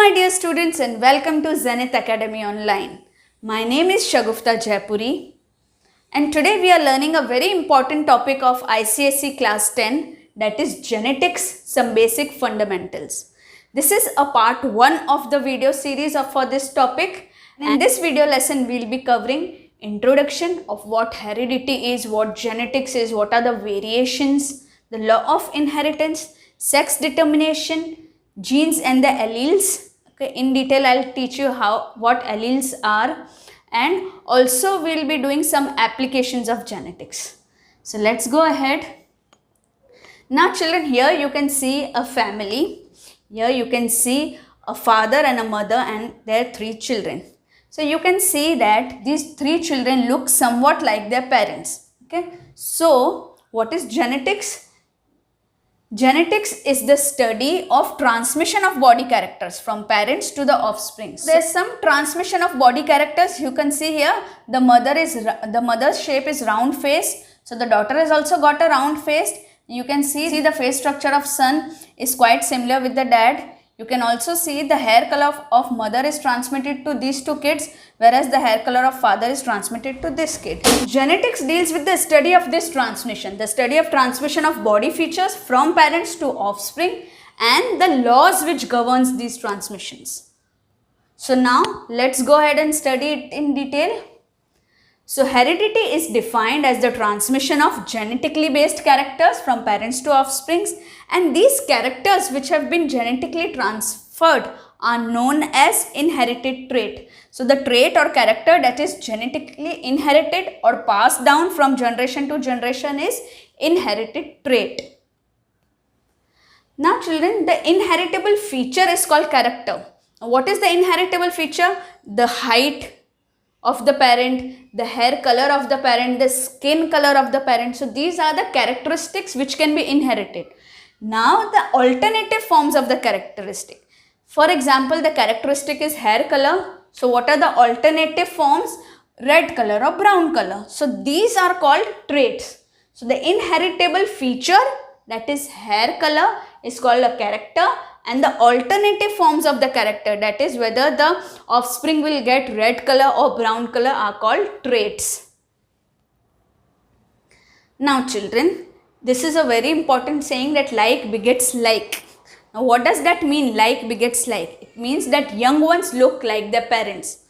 my dear students, and welcome to Zenith Academy Online. My name is Shagufta Jaipuri, and today we are learning a very important topic of ICSE class 10, that is genetics, some basic fundamentals. This is a part 1 of the video series for this topic. In this video lesson, we will be covering introduction of what heredity is, what genetics is, what are the variations, the law of inheritance, sex determination, genes and the alleles. Okay, in detail I'll teach you what alleles are, and also we'll be doing some applications of genetics. So let's go ahead. Now children, here you can see a family. Here you can see a father and a mother and their 3 children. So you can see that these 3 children look somewhat like their parents. Okay. So what is genetics? Genetics is the study of transmission of body characters from parents to the offspring. There is some transmission of body characters. You can see here the mother's shape is round face. So the daughter has also got a round face. You can see the face structure of son is quite similar with the dad. You can also see the hair color of mother is transmitted to these 2 kids, whereas the hair color of father is transmitted to this kid. Genetics deals with the study of this transmission, the study of transmission of body features from parents to offspring and the laws which governs these transmissions. So now let's go ahead and study it in detail. So heredity is defined as the transmission of genetically based characters from parents to offsprings, and these characters which have been genetically transferred are known as inherited trait. So the trait or character that is genetically inherited or passed down from generation to generation is inherited trait. Now children, the inheritable feature is called character. Now, what is the inheritable feature? The height of the parent, the hair color of the parent, the skin color of the parent. So these are the characteristics which can be inherited. Now the alternative forms of the characteristic. For example, the characteristic is hair color. So what are the alternative forms? Red color or brown color. So these are called traits. So the inheritable feature, that is hair color, is called a character, and the alternative forms of the character, that is whether the offspring will get red color or brown color, are called traits. Now children, this is a very important saying that like begets like. Now what does that mean, like begets like? It means that young ones look like their parents.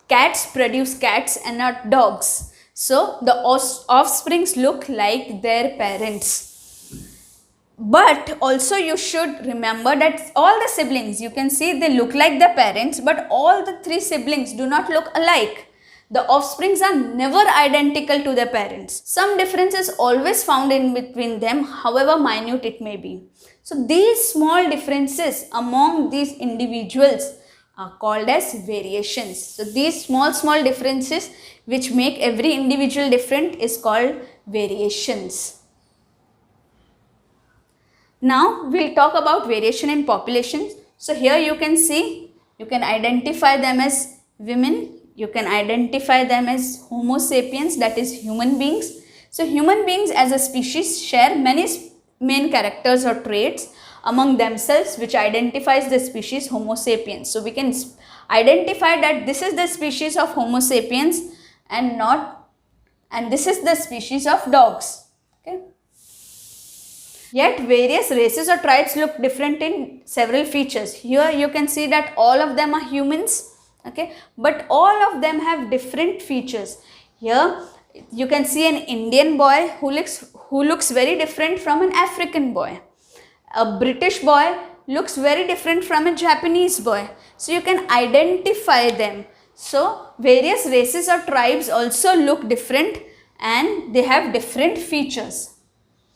Cats produce cats and not dogs. So the offsprings look like their parents. But also you should remember that all the siblings, you can see they look like their parents, but all the 3 siblings do not look alike. The offsprings are never identical to their parents. Some difference is always found in between them, however minute it may be. So these small differences among these individuals are called as variations. So these small differences which make every individual different is called variations. Now we'll talk about variation in populations. So here you can see, you can identify them as women, you can identify them as Homo sapiens, that is human beings. So human beings as a species share many main characters or traits among themselves which identifies the species Homo sapiens. So we can identify that this is the species of Homo sapiens and this is the species of dogs. Okay. Yet various races or tribes look different in several features. Here you can see that all of them are humans, okay, but all of them have different features. Here you can see an Indian boy who looks very different from an African boy. A British boy looks very different from a Japanese boy. So you can identify them. So various races or tribes also look different and they have different features.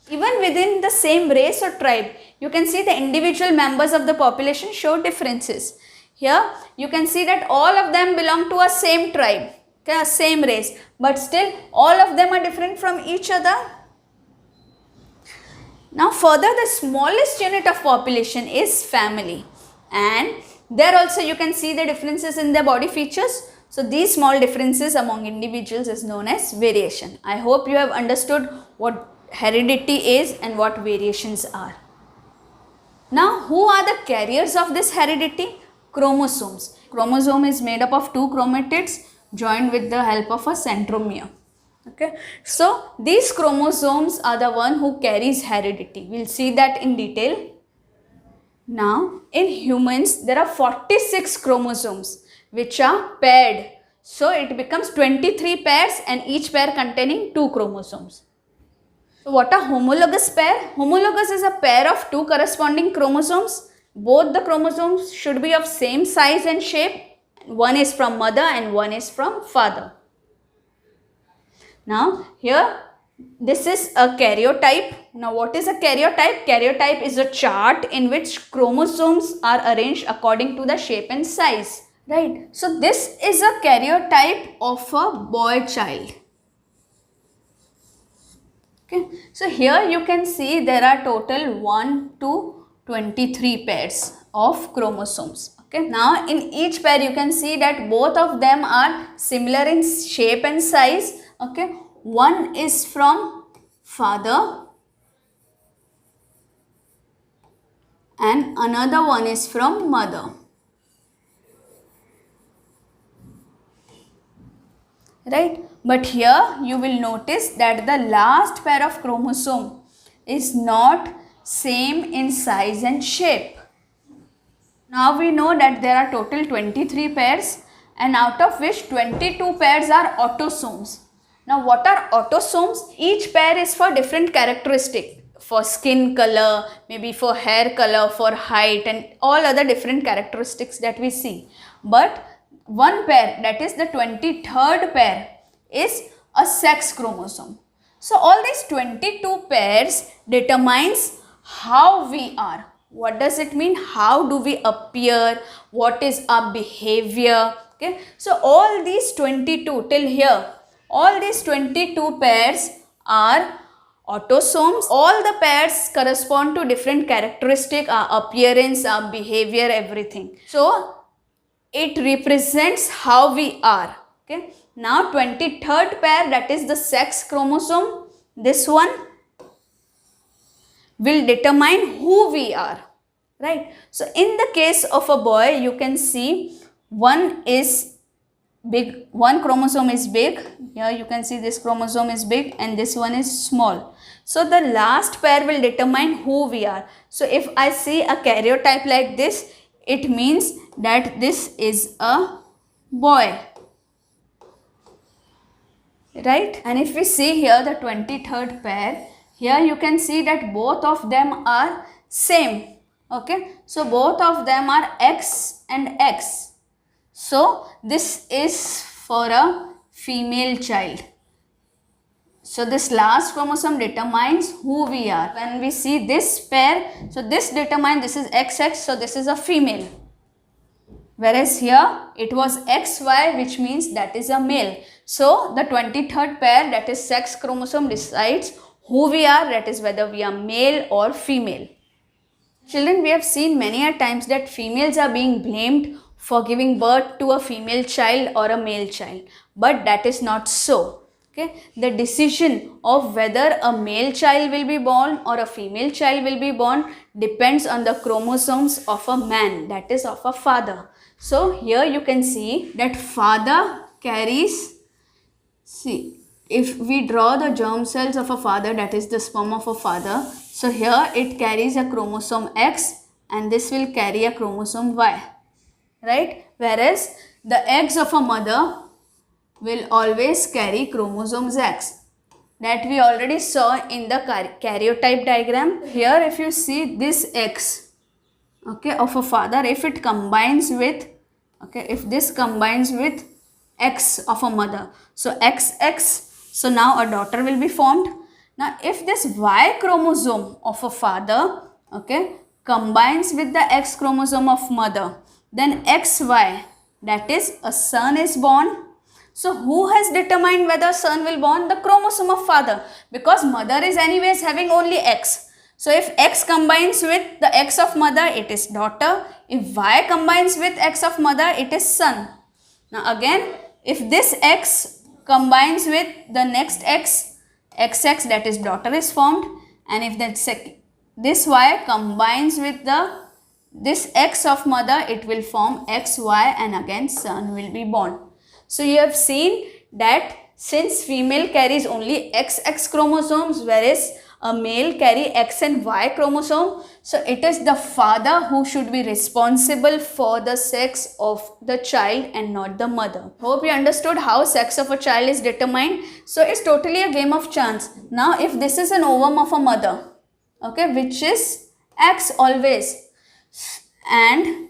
Even within the same race or tribe, you can see the individual members of the population show differences. Here you can see that all of them belong to a same tribe, okay, a same race, but still all of them are different from each other. Now further, the smallest unit of population is family, and there also you can see the differences in their body features. So these small differences among individuals is known as variation. I hope you have understood what heredity is and what variations are. Now, who are the carriers of this heredity? chromosomes. Chromosome is made up of two chromatids joined with the help of a centromere. Okay, so these chromosomes are the one who carries heredity. We'll see that in detail. Now, in humans, there are 46 chromosomes which are paired. So, it becomes 23 pairs and each pair containing 2 chromosomes. So, what are homologous pair? Homologous is a pair of 2 corresponding chromosomes. Both the chromosomes should be of same size and shape. One is from mother and one is from father. Now, here this is a karyotype. Now, what is a karyotype? Karyotype is a chart in which chromosomes are arranged according to the shape and size. Right. So, this is a karyotype of a boy child. Okay. So, here you can see there are total 1 to 23 pairs of chromosomes. Okay. Now, in each pair you can see that both of them are similar in shape and size. Okay. One is from father and another one is from mother. Right? But here you will notice that the last pair of chromosome is not same in size and shape. Now we know that there are total 23 pairs and out of which 22 pairs are autosomes. Now what are autosomes? Each pair is for different characteristic, for skin color, maybe for hair color, for height and all other different characteristics that we see. But one pair, that is the 23rd pair, is a sex chromosome. So all these 22 pairs determines how we are. What does it mean? How do we appear? What is our behavior? Okay. So all these 22 till here, all these 22 pairs are autosomes. All the pairs correspond to different characteristics, our appearance, our behavior, everything. So it represents how we are. Okay. Now 23rd pair, that is the sex chromosome, this one will determine who we are. Right. So in the case of a boy, you can see one is big, one chromosome is big. Here you can see this chromosome is big and this one is small. So the last pair will determine who we are. So if I see a karyotype like this, it means that this is a boy. Right? And if we see here the 23rd pair, here you can see that both of them are same. Okay. So both of them are X and X. So this is for a female child. So this last chromosome determines who we are. When we see this pair, so this determines this is XX, so this is a female. Whereas here it was XY, which means that is a male. So the 23rd pair, that is sex chromosome, decides who we are, that is whether we are male or female. Children, we have seen many a times that females are being blamed for giving birth to a female child or a male child. But that is not so. Okay. The decision of whether a male child will be born or a female child will be born depends on the chromosomes of a man, that is of a father. So here you can see that father carries, see, if we draw the germ cells of a father, that is the sperm of a father. So here it carries a chromosome X and this will carry a chromosome Y. Right? Whereas the eggs of a mother will always carry chromosomes X. That we already saw in the karyotype diagram. Here if you see this X, okay, of a father, if it combines with, okay, if this combines with X of a mother, so XX, so now a daughter will be formed. Now if this Y chromosome of a father, okay, combines with the X chromosome of mother, then XY, that is a son is born. So who has determined whether son will born? The chromosome of father, because mother is anyways having only X. So if X combines with the X of mother, it is daughter. If Y combines with X of mother, it is son. Now again, if this X combines with the next X, XX, that is daughter is formed. And if that this Y combines with the this X of mother, it will form XY, and again son will be born. So you have seen that since female carries only XX chromosomes, whereas a male carry X and Y chromosome, so it is the father who should be responsible for the sex of the child and not the mother. Hope you understood how sex of a child is determined. So it's totally a game of chance. Now if this is an ovum of a mother, okay, which is X always, and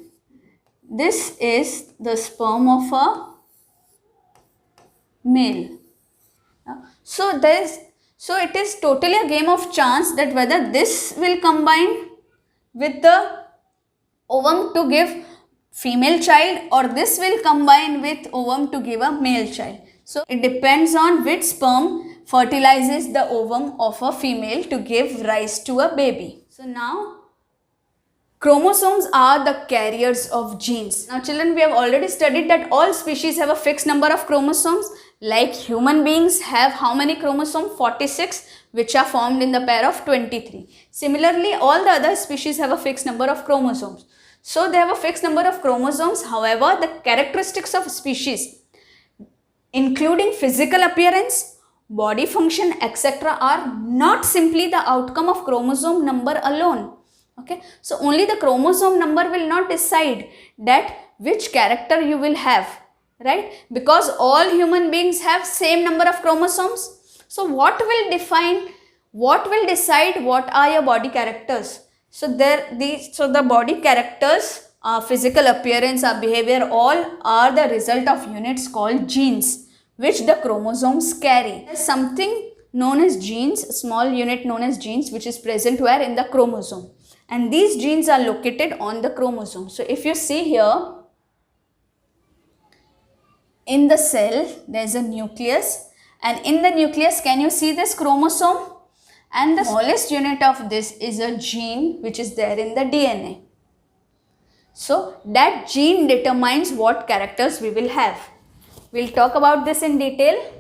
this is the sperm of a male. So it is totally a game of chance that whether this will combine with the ovum to give female child or this will combine with ovum to give a male child. So it depends on which sperm fertilizes the ovum of a female to give rise to a baby. So now chromosomes are the carriers of genes. Now children, we have already studied that all species have a fixed number of chromosomes. Like human beings have how many chromosomes? 46, which are formed in the pair of 23. Similarly, all the other species have a fixed number of chromosomes. So they have a fixed number of chromosomes. However, the characteristics of species, including physical appearance, body function, etc., are not simply the outcome of chromosome number alone. Okay, so only the chromosome number will not decide that which character you will have, right? Because all human beings have same number of chromosomes. So what will decide what are your body characters? So the body characters, physical appearance, our behavior, all are the result of units called genes, which the chromosomes carry. There is something known as genes, a small unit known as genes, which is present where? In the chromosome. And these genes are located on the chromosome. So if you see here, in the cell, there is a nucleus, and in the nucleus, can you see this chromosome? And the smallest unit of this is a gene which is there in the DNA. So that gene determines what characters we will have. We'll talk about this in detail.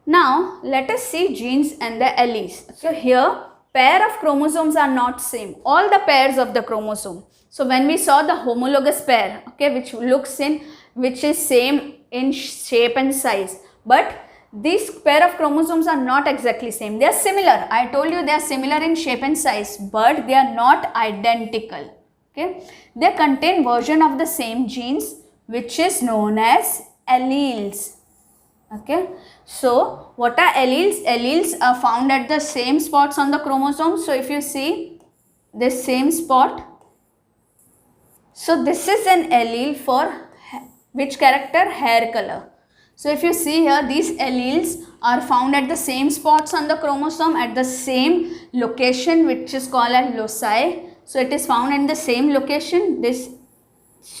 Now let us see genes and the alleles. So here pair of chromosomes are not same. All the pairs of the chromosome. So when we saw the homologous pair, okay, which is same in shape and size, but these pair of chromosomes are not exactly same. They are similar. I told you they are similar in shape and size, but they are not identical. Okay, they contain version of the same genes, which is known as alleles. Okay, so what are alleles? Alleles are found at the same spots on the chromosome. So if you see this same spot, so this is an allele for which character? Hair color. So if you see here, these alleles are found at the same spots on the chromosome at the same location, which is called as loci. So it is found in the same location,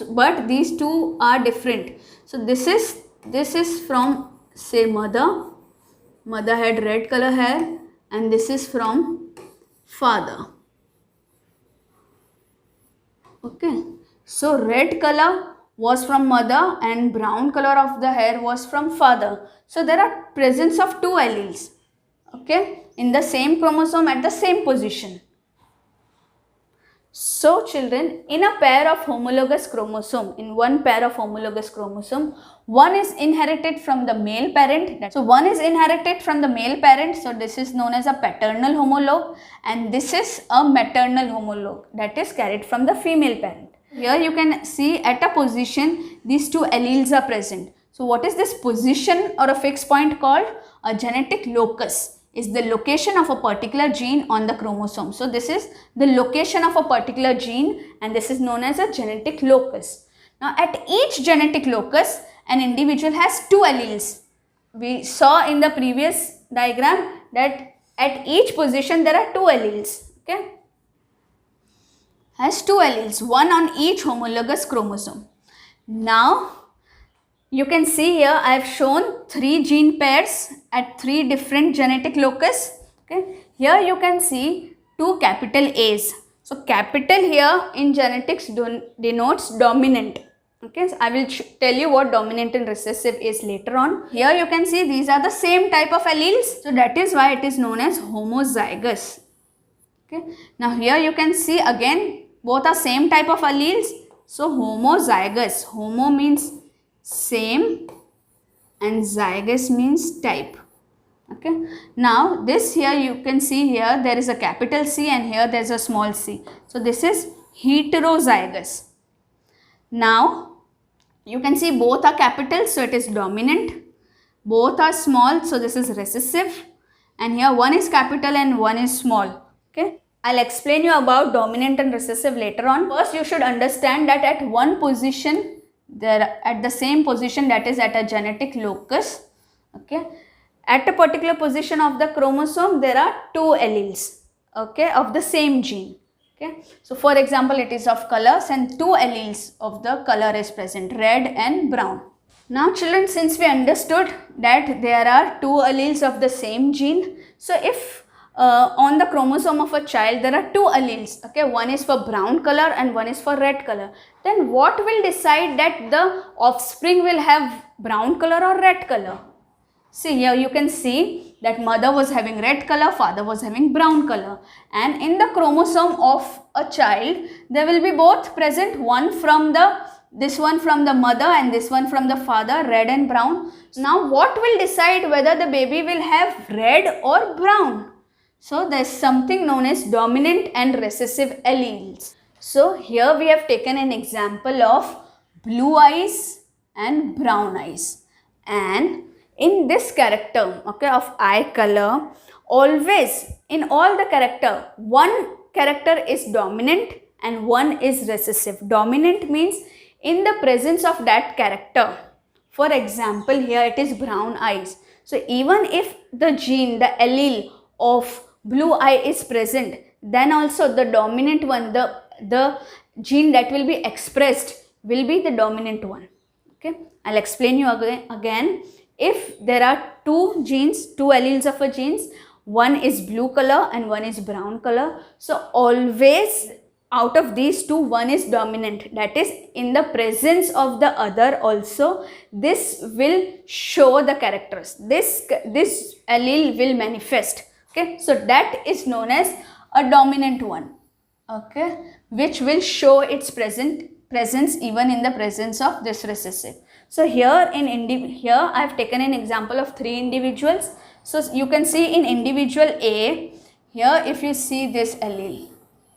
but these two are different. So this is from, say, mother had red color hair, and this is from father. Okay, so red color was from mother and brown color of the hair was from father. So there are presence of two alleles, okay, in the same chromosome at the same position. So children, in a pair of homologous chromosome, one is inherited from the male parent. So one is inherited from the male parent. So this is known as a paternal homologue, and this is a maternal homologue, that is carried from the female parent. Here you can see at a position these two alleles are present. So what is this position or a fixed point called? A genetic locus is the location of a particular gene on the chromosome. So this is the location of a particular gene, and this is known as a genetic locus. Now at each genetic locus, an individual has two alleles. We saw in the previous diagram that at each position there are two alleles. Okay, has two alleles, one on each homologous chromosome. Now you can see here I have shown three gene pairs at three different genetic locus. Okay, here you can see two capital A's. So capital here in genetics denotes dominant. Okay, so I will tell you what dominant and recessive is later on. Here you can see these are the same type of alleles. So that is why it is known as homozygous. Okay. Now here you can see again both are same type of alleles. So homozygous. Homo means same and zygous means type. Okay. Now this here you can see here there is a capital C and here there is a small c. So this is heterozygous. Now you can see both are capital, so it is dominant. Both are small, so this is recessive. And here one is capital and one is small. Okay. I'll explain you about dominant and recessive later on. First you should understand that at one position, at the same position, that is at a genetic locus. Okay. At a particular position of the chromosome, there are two alleles, okay, of the same gene. Okay. So for example, it is of colors and two alleles of the color is present, red and brown. Now children, since we understood that there are two alleles of the same gene, so if on the chromosome of a child there are two alleles, okay, one is for brown color and one is for red color, then what will decide that the offspring will have brown color or red color? See here you can see that mother was having red color, father was having brown color, and in the chromosome of a child there will be both present, this one from the mother and this one from the father, red and brown. Now what will decide whether the baby will have red or brown? So there is something known as dominant and recessive alleles. So here we have taken an example of blue eyes and brown eyes, and in this character, okay, of eye color, always in all the character, one character is dominant and one is recessive. Dominant means in the presence of that character. For example, here it is brown eyes. So even if the gene, the allele of blue eye is present, then also the dominant one, the gene that will be expressed will be the dominant one. Okay, I'll explain you again. If there are two genes, two alleles of a genes, one is blue color and one is brown color. So always out of these two, one is dominant. That is, in the presence of the other also, this will show the characters. This allele will manifest. Okay, so that is known as a dominant one. Okay, which will show its presence even in the presence of this recessive. So here I have taken an example of three individuals. So you can see in individual A, here if you see this allele,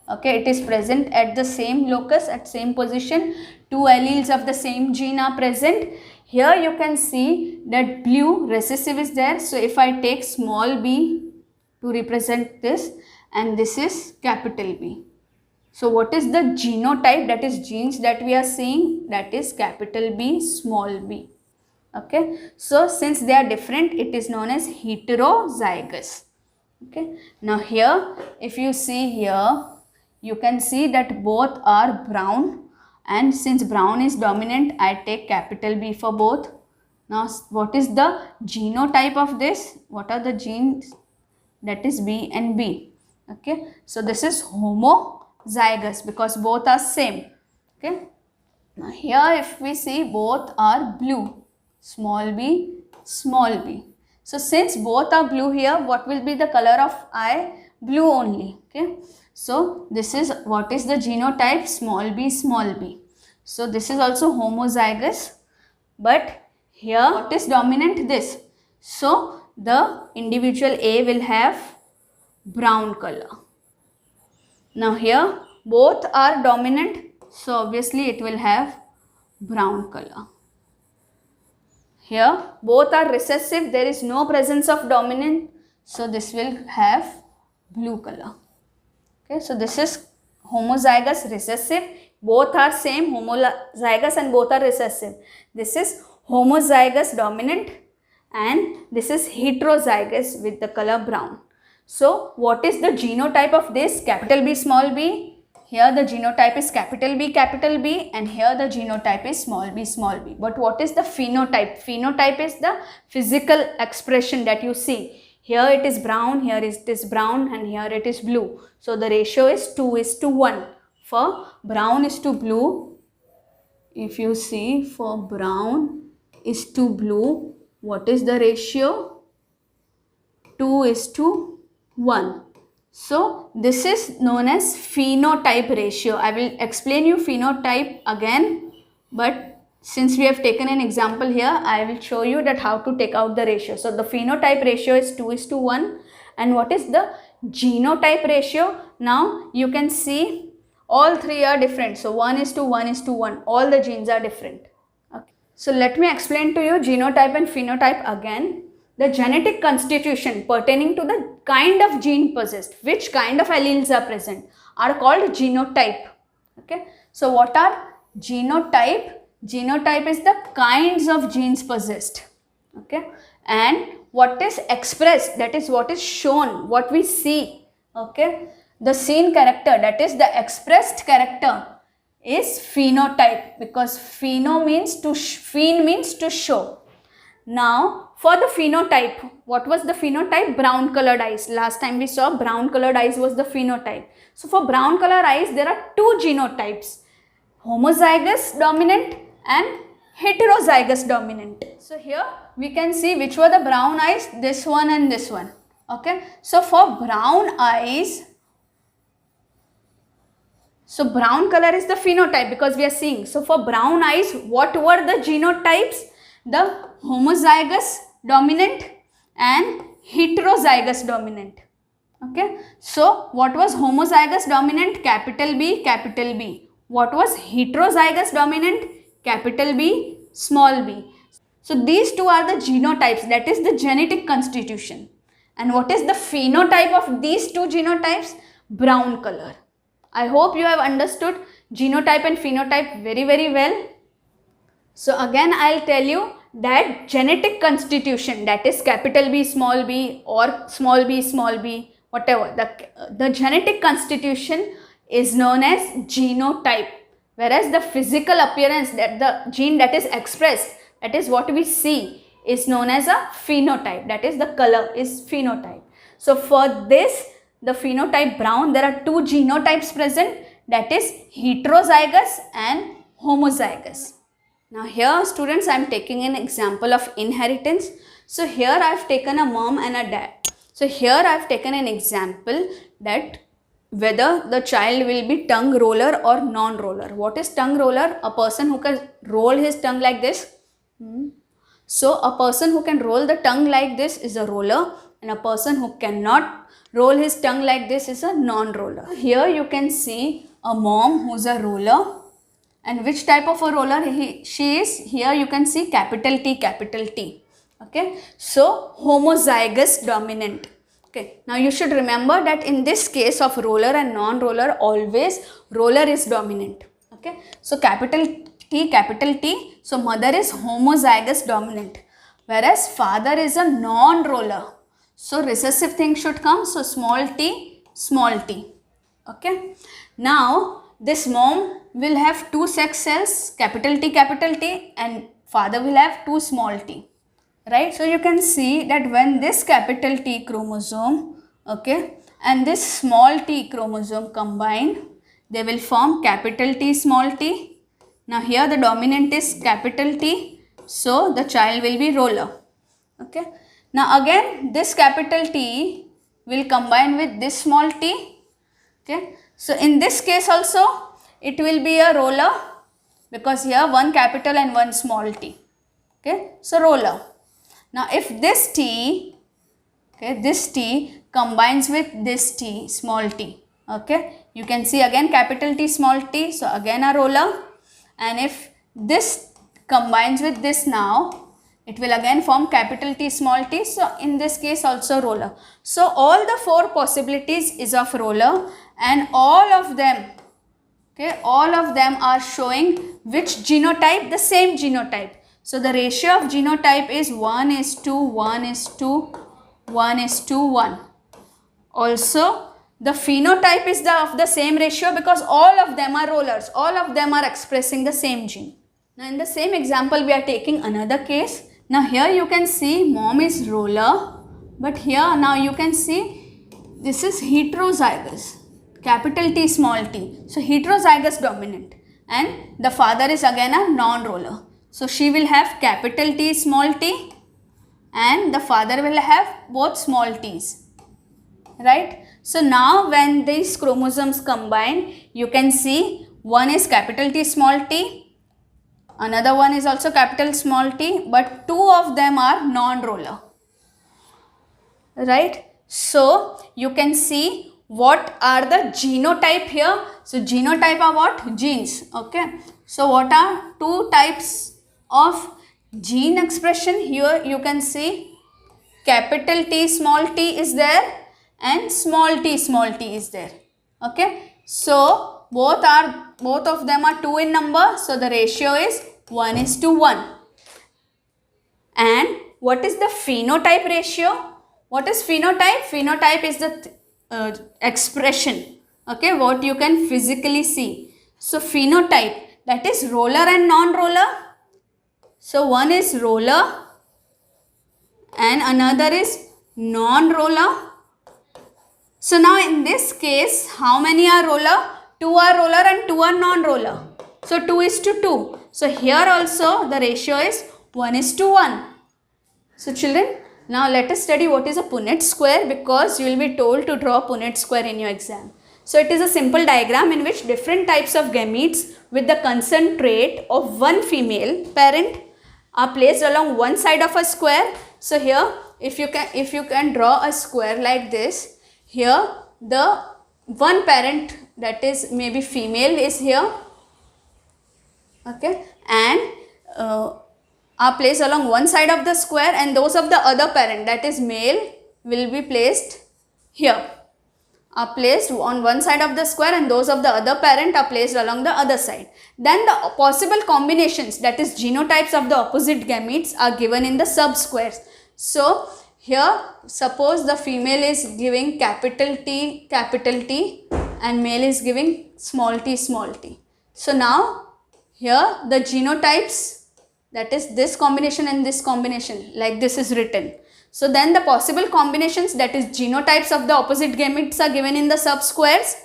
okay, it is present at the same locus, at same position. Two alleles of the same gene are present. Here you can see that blue recessive is there. So if I take small b to represent this, and this is capital B. So what is the genotype, that is genes that we are seeing? That is capital B, small b. Okay. So since they are different, it is known as heterozygous. Okay. Now here, if you see here, you can see that both are brown, and since brown is dominant, I take capital B for both. Now what is the genotype of this? What are the genes? That is B and B. Okay. So this is homozygous because both are same. Okay. Now here if we see, both are blue, small b, small b. So since both are blue here, what will be the color of eye? Blue only. Okay. So this is what is the genotype? Small b, small b. So this is also homozygous, but here what is dominant? This. So the individual A will have brown color. Now here both are dominant, so obviously it will have brown color. Here both are recessive, there is no presence of dominant, so this will have blue color. Okay, so this is homozygous, recessive, both are same, homozygous and both are recessive. This is homozygous, dominant, and this is heterozygous with the color brown. So what is the genotype of this? Capital B, small b. Here the genotype is capital B, and here the genotype is small b, small b. But what is the phenotype? Phenotype is the physical expression that you see. Here it is brown, here it is brown, and here it is blue. So the ratio is 2:1. For brown is to blue, if you see for brown is to blue, what is the ratio? 2:1. So this is known as phenotype ratio. I will explain you phenotype again, but since we have taken an example here, I will show you that how to take out the ratio. So the phenotype ratio is 2:1. And what is the genotype ratio? Now you can see all three are different. So 1:1:1. All the genes are different. Okay. So let me explain to you genotype and phenotype again. The genetic constitution pertaining to the kind of gene possessed, which kind of alleles are present, are called genotype. Okay. So what are genotype? Genotype is the kinds of genes possessed. Okay. And what is expressed, that is what is shown, what we see. Okay. The seen character, that is the expressed character, is phenotype, because pheno means to phen means to show. Now for the phenotype, what was the phenotype? Brown colored eyes. Last time we saw brown colored eyes was the phenotype. So for brown colored eyes there are two genotypes, homozygous dominant and heterozygous dominant. So here we can see which were the brown eyes, this one and this one. Okay. So for brown eyes, so brown color is the phenotype because we are seeing. So for brown eyes, what were the genotypes? The homozygous dominant and heterozygous dominant. Okay. So what was homozygous dominant? Capital B, capital B. What was heterozygous dominant? Capital B, small b. So these two are the genotypes, that is the genetic constitution. And what is the phenotype of these two genotypes? Brown color. I hope you have understood genotype and phenotype very well. So again I'll tell you that genetic constitution, that is capital B small b or small b, whatever, the genetic constitution is known as genotype, whereas the physical appearance, that the gene that is expressed, that is what we see, is known as a phenotype, that is the color is phenotype. So for this, the phenotype brown, there are two genotypes present, that is heterozygous and homozygous. Now here students, I am taking an example of inheritance. So here I have taken a mom and a dad. So here I have taken an example that whether the child will be tongue roller or non-roller. What is tongue roller? A person who can roll his tongue like this. So a person who can roll the tongue like this is a roller, and a person who cannot roll his tongue like this is a non-roller. Here you can see a mom who's a roller. And which type of a roller she is? Here you can see capital T, capital T. Okay. So homozygous dominant. Okay. Now you should remember that in this case of roller and non-roller, always roller is dominant. Okay. So capital T, capital T. So mother is homozygous dominant, whereas father is a non-roller. So recessive thing should come. So small t, small t. Okay. Now this mom will have two sex cells, capital T, and father will have two small t. Right. So you can see that when this capital T chromosome, okay, and this small t chromosome combine, they will form capital T, small t. Now here the dominant is capital T, so the child will be roller. Okay. Now again this capital T will combine with this small t. Okay. So in this case also it will be a roller, because here one capital and one small t. Okay. So roller. Now if this t, okay, this t combines with this t, small t. Okay. You can see again capital T, small t. So again a roller. And if this combines with this now, it will again form capital T, small t. So in this case also roller. So all the four possibilities is of roller, and all of them, okay, all of them are showing which genotype? The same genotype. So the ratio of genotype is 1:1:1:1. Also the phenotype is of the same ratio, because all of them are rollers. All of them are expressing the same gene. Now in the same example we are taking another case. Now here you can see mom is roller, but here now you can see this is heterozygous, capital T, small t. So heterozygous dominant, and the father is again a non-roller. So she will have capital T, small t, and the father will have both small t's. Right. So now when these chromosomes combine, you can see one is capital T small t, another one is also capital small t, but two of them are non-roller, right? So you can see what are the genotype here. So genotype are what? Genes. Okay. So what are two types of gene expression? Here you can see capital T small t is there and small t is there. Okay. So both of them are 2 in number. So the ratio is 1:1. And what is the phenotype ratio? What is phenotype? Phenotype is the expression, okay, what you can physically see. So phenotype, that is roller and non-roller. So one is roller and another is non-roller. So now in this case, how many are roller? 2 are roller and 2 are non-roller. So 2:2. So here also the ratio is 1:1. So children, now let us study what is a Punnett square, because you will be told to draw Punnett square in your exam. So it is a simple diagram in which different types of gametes with the consent trait of one female parent are placed along one side of a square. So here if you can draw a square like this, here the one parent, that is maybe female, is here, okay, and are placed along one side of the square, and those of the other parent, that is male, will be placed here, are placed on one side of the square, and those of the other parent are placed along the other side. Then the possible combinations, that is genotypes of the opposite gametes, are given in the subsquares. So here suppose the female is giving capital T and male is giving small t. So now here the genotypes, that is this combination and this combination, like this is written. So then the possible combinations, that is genotypes of the opposite gametes, are given in the subsquares.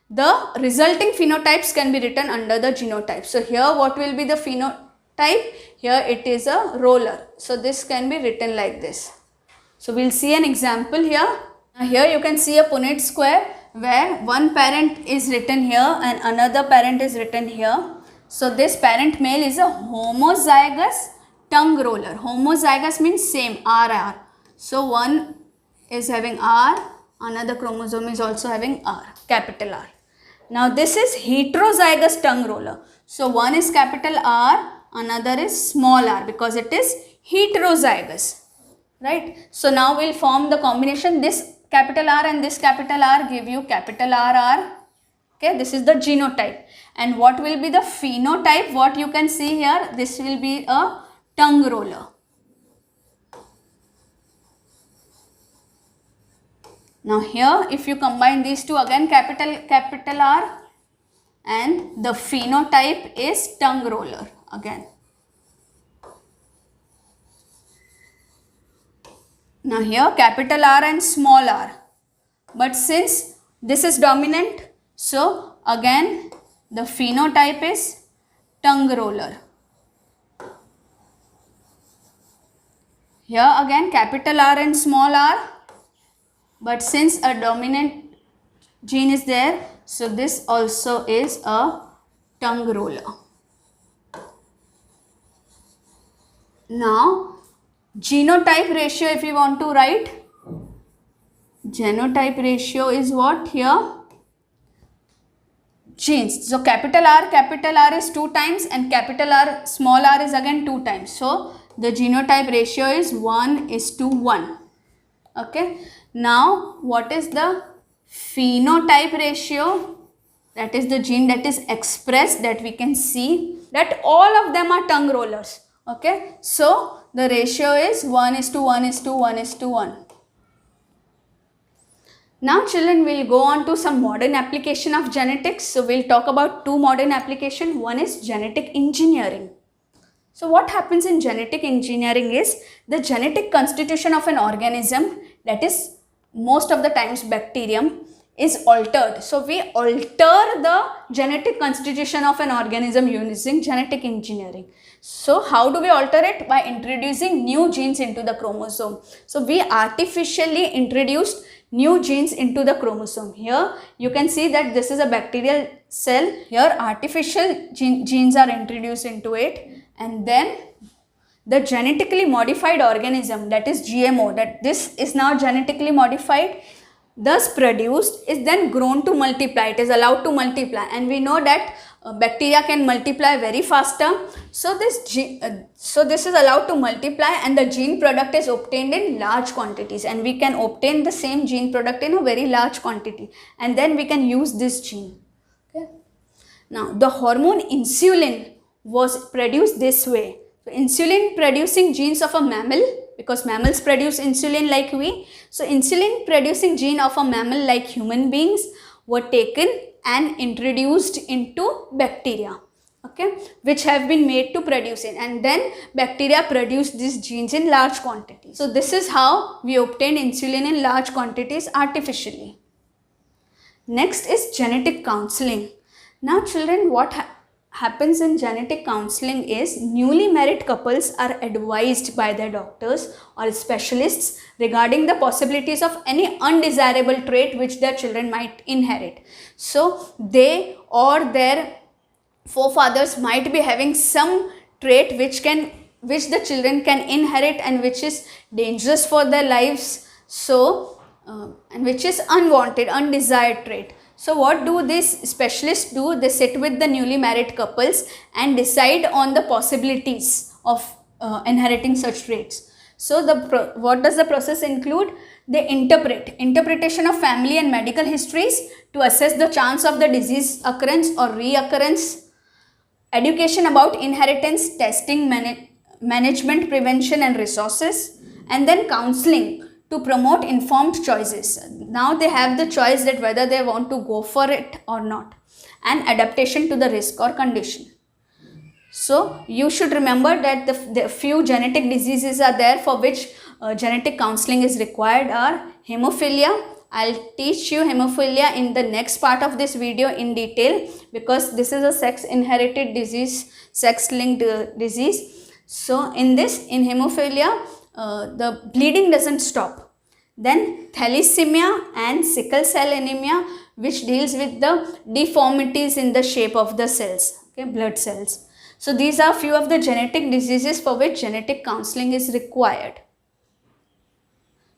The resulting phenotypes can be written under the genotype. So here what will be the phenotype? Here it is a roller. So this can be written like this. So we'll see an example here. Now here you can see a Punnett square where one parent is written here and another parent is written here. So this parent male is a homozygous tongue roller. Homozygous means same, RR. So one is having R, another chromosome is also having R, capital R. Now this is heterozygous tongue roller. So one is capital R, another is small r, because it is heterozygous, right? So now we'll form the combination. This capital R and this capital R give you capital RR. Okay, this is the genotype. And what will be the phenotype? What you can see here, this will be a tongue roller. Now here if you combine these two, again capital R, and the phenotype is tongue roller again. Now here capital R and small r, but since this is dominant, so again the phenotype is tongue roller. Here again capital R and small r, but since a dominant gene is there, so this also is a tongue roller. Now genotype ratio, if you want to write, genotype ratio is what here? Genes. So capital R is 2 times and capital R small r is again 2 times. So the genotype ratio is 1:1. Okay. Now what is the phenotype ratio? That is the gene that is expressed, that we can see that all of them are tongue rollers. Okay. So the ratio is 1:1:1:1. Now children, we'll go on to some modern application of genetics. So we'll talk about 2 modern application. One is genetic engineering. So what happens in genetic engineering is the genetic constitution of an organism, that is most of the times bacterium, is altered. So we alter the genetic constitution of an organism using genetic engineering. So how do we alter it? By introducing new genes into the chromosome. So we artificially introduced new genes into the chromosome. Here you can see that this is a bacterial cell. Here artificial genes are introduced into it, and then the genetically modified organism, that is GMO, that this is now genetically modified, thus produced, is then grown to multiply. It is allowed to multiply, and we know that bacteria can multiply very faster. So this is allowed to multiply, and the gene product is obtained in large quantities, and we can obtain the same gene product in a very large quantity, and then we can use this gene. Okay. Now the hormone insulin was produced this way. So insulin producing genes of a mammal, because mammals produce insulin like we. So insulin producing gene of a mammal like human beings were taken and introduced into bacteria, okay, which have been made to produce it, and then bacteria produce these genes in large quantities. So this is how we obtain insulin in large quantities artificially. Next is genetic counseling. Now children, what happens in genetic counseling is newly married couples are advised by their doctors or specialists regarding the possibilities of any undesirable trait which their children might inherit. So they or their forefathers might be having some trait which the children can inherit and which is dangerous for their lives, so and which is unwanted, undesired trait. So what do these specialists do? They sit with the newly married couples and decide on the possibilities of inheriting such traits. So what does the process include? They interpretation of family and medical histories to assess the chance of the disease occurrence or reoccurrence, education about inheritance, testing, management, prevention and resources, and then counseling to promote informed choices. Now they have the choice that whether they want to go for it or not, and adaptation to the risk or condition. So you should remember that the few genetic diseases are there for which genetic counseling is required are hemophilia. I'll teach you hemophilia in the next part of this video in detail, because this is a sex inherited disease, sex linked disease. So in hemophilia, the bleeding doesn't stop. Then thalassemia and sickle cell anemia, which deals with the deformities in the shape of the cells, okay, blood cells. So these are few of the genetic diseases for which genetic counseling is required.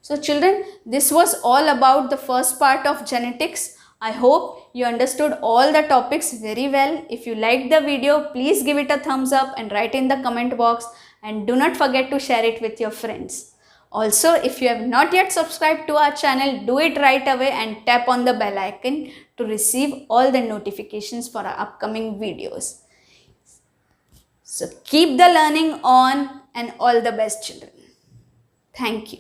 So children, this was all about the first part of genetics. I hope you understood all the topics very well. If you liked the video, please give it a thumbs up and write in the comment box, and do not forget to share it with your friends. Also, if you have not yet subscribed to our channel, do it right away and tap on the bell icon to receive all the notifications for our upcoming videos. So keep the learning on, and all the best children. Thank you.